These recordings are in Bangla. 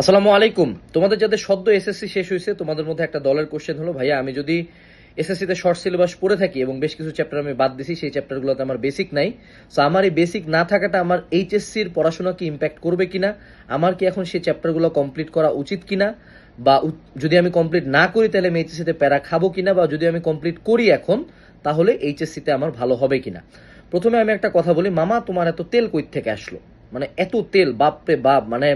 আসসালামু আলাইকুম। তোমাদের যাদের সদ্য এসএসসি শেষ হয়েছে তোমাদের মধ্যে একটা দলের কোশ্চেন হলো, ভাইয়া আমি যদি এসএসসি তে শর্ট সিলেবাস পড়ে থাকি এবং বেশ কিছু চ্যাপ্টার আমি বাদ দিছি, সেই চ্যাপ্টারগুলোতে আমার বেসিক নাই, সো আমার এই বেসিক না থাকাটা আমার এইচএসসি এর পড়াশোনাকে ইম্প্যাক্ট করবে কিনা, আমার কি এখন সেই চ্যাপ্টারগুলো কমপ্লিট করা উচিত কিনা, বা যদি আমি কমপ্লিট না করি তাহলে আমি এইচএসসি তে প্যারা খাবো কিনা, বা যদি আমি কমপ্লিট করি এখন তাহলে এইচএসসি তে আমার ভালো হবে কিনা। প্রথমে আমি একটা কথা বলি, মামা তোমার এত তেল কই থেকে আসলো? মানে এত তেল, বাপরে বাপ, মানে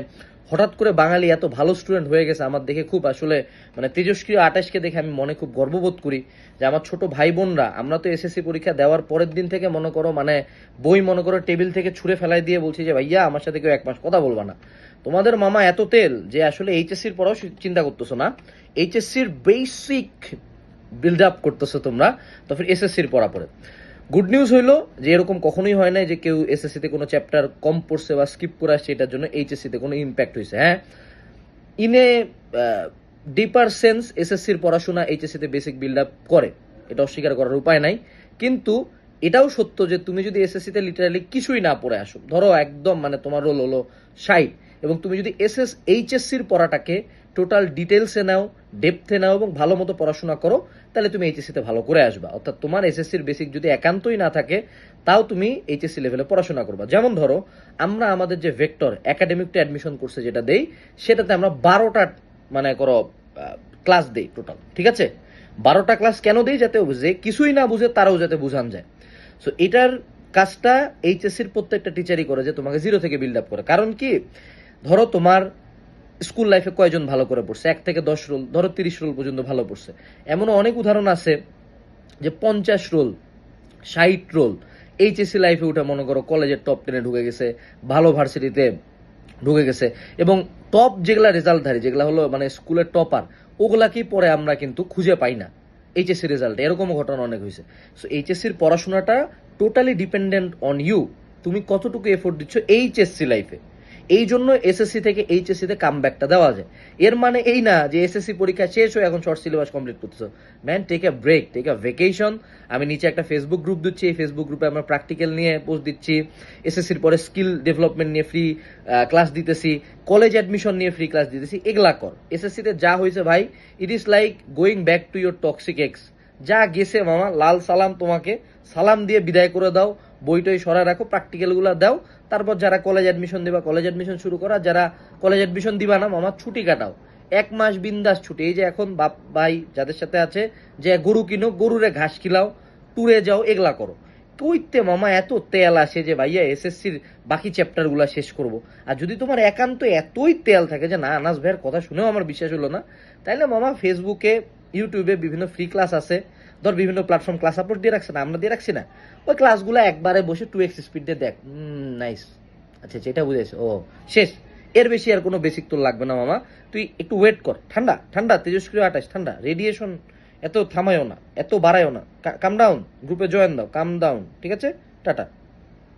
হঠাৎ করে বাঙালি এত ভালো স্টুডেন্ট হয়ে গেছে আমার দেখে খুব আসলে মানে তেজস্ক্রিয় 28কে দেখে আমি মনে খুব গর্ববোধ করি যে আমার ছোট ভাই বোনরা, আমরা তো এসএসসি পরীক্ষা দেওয়ার পরের দিন থেকে মনে করো মানে বই মনে করো টেবিল থেকে ছুঁড়ে ফেলাই দিয়ে বলছি যে ভাইয়া আমার সাথে কেউ এক মাস কথা বলবা না। তোমাদের মামা এত তেল যে আসলে এইচএসসির পড়াও চিন্তা করতেছো না, এইচএসসির বেসিক বিল্ড আপ করতেছো তোমরা, তো ফির এসএসসির পড়া পড়ে। গুড নিউজ হইলো যে এরকম কখনোই হয় না যে কেউ এসএসসি তে কোনো চ্যাপ্টার কম পড়ছে বা স্কিপ করে আসছে এটার জন্য এইচএসসি তে কোনো ইম্প্যাক্ট হয়েছে। হ্যাঁ, ইন এ ডিপার সেন্স এসএসসির পড়াশোনা এইচএসসি তে বেসিক বিল্ড আপ করে, এটা অস্বীকার করার উপায় নাই। কিন্তু এটাও সত্য যে তুমি যদি এসএসসি তে লিটারালি কিছুই না পড়ে আসো, ধরো একদম মানে তোমার রোল হলো 60, এবং তুমি যদি এইচএসসির পড়াটাকে টোটাল ডিটেলসে নাও, ডেপথে নাও এবং ভালো মতো পড়াশোনা করো, তাহলে তুমি এইচএসসি তে ভালো করে আসবা। অর্থাৎ তোমার এসএসসির বেসিক যদি একান্তই না থাকে তাও তুমি এইচএসসি লেভেলে পড়াশোনা করবা। যেমন ধরো আমরা আমাদের যে ভেক্টর একাডেমিক টু অ্যাডমিশন কোর্সে যেটা দেই, সেটাতে আমরা 12টা মানে করো ক্লাস দেই টোটাল, ঠিক আছে? 12টা ক্লাস কেন দেই? যাতে যে কিছুই না বুঝে তারাও যাতে বুঝান যায়। সো এটার কাজটা এইচএসসির প্রত্যেকটা টিচারই করে, যে তোমাকে জিরো থেকে বিল্ড আপ করে। কারণ কি, ধরো তোমার স্কুল লাইফে কয়জন ভালো করে পড়ছে, 1 থেকে 10 রোল, ধরো 30 রোল পর্যন্ত ভালো পড়ছে। এমনও অনেক উদাহরণ আছে যে 50 রোল, 60 রোল এইচএসসি লাইফে উঠে মনে করো কলেজের টপ 10-এ ঢুকে গেছে, ভালো ভার্সিটিতে ঢুকে গেছে। এবং টপ যেগুলা রেজাল্টধারী, যেগুলা হলো মানে স্কুলের টপার, ওগুলাকেই পরে আমরা কিন্তু খুঁজে পাই না এইচএসসি রেজাল্টে, এরকমও ঘটনা অনেক হয়েছে। সো এইচএসসির পড়াশোনাটা টোটালি ডিপেন্ডেন্ট অন ইউ, তুমি কতটুকু এফোর্ট দিচ্ছ এইচএসসি লাইফে। এই জন্য এসএসসি থেকে এইচএসসি তে কামব্যাকটা দেওয়া যায়। এর মানে এই না যে এসএসসি পরীক্ষা শেষ হয়ে এখন শর্ট সিলেবাস কমপ্লিট করতেছো। Man, take a break, take a vacation. আমি নিচে একটা ফেসবুক গ্রুপ দিচ্ছি, এই ফেসবুক গ্রুপে আমরা প্র্যাকটিক্যাল নিয়ে পোস্ট দিচ্ছি, এসএসসির পরে স্কিল ডেভেলপমেন্ট নিয়ে ফ্রি ক্লাস দিতেছি, কলেজ অ্যাডমিশন নিয়ে ফ্রি ক্লাস দিতেছি। এগুলা কর। এসএসসি তে যা হয়েছে ভাই, it is like going back to your toxic x. যা গেছে মামা, লাল সালাম, তোমাকে সালাম দিয়ে বিদায় করে দাও, বইটই সরায় রাখো, প্র্যাকটিক্যালগুলো দাও। তারপর যারা কলেজ অ্যাডমিশন দিবা কলেজ অ্যাডমিশন শুরু করা, যারা কলেজ অ্যাডমিশন দিবা না মামা, ছুটি কাটাও, 1 মাস বিন্দাস ছুটি। এই যে এখন বাপ ভাই যাদের সাথে আছে যে গরু কিনো, গরুরে ঘাস খিলাও, ট্যুরে যাও, এগুলা করো। কইতে মামা এত তেল আসে যে ভাইয়া এসএসসির বাকি চ্যাপ্টারগুলো শেষ করব। আর যদি তোমার একান্ত এতই তেল থাকে যে না, আনাস ভাইয়ের কথা শুনেও আমার বিশ্বাস হলো না, তাইলে মামা ফেসবুকে ইউটিউবে বিভিন্ন ফ্রি ক্লাস আছে, ধর বিভিন্ন প্ল্যাটফর্ম ক্লাস আপলোড দিয়ে রাখছে না, আমরা দিয়ে রাখছি না, ওই ক্লাসগুলো একবারে বসে 2x স্পিড দিয়ে দেখ। নাইস, আচ্ছা আচ্ছা, এটা বুঝেছ, ও শেষ। এর বেশি আর কোনো বেসিক তোর লাগবে না মামা। তুই একটু ওয়েট কর, ঠান্ডা ঠান্ডা, তেজস্ক্রিয় 28 ঠান্ডা, রেডিয়েশন এত থামায়ও না, এত বাড়ায়ও না, কাম ডাউন, গ্রুপে জয়েন দাও, কাম ডাউন, ঠিক আছে? টাটা।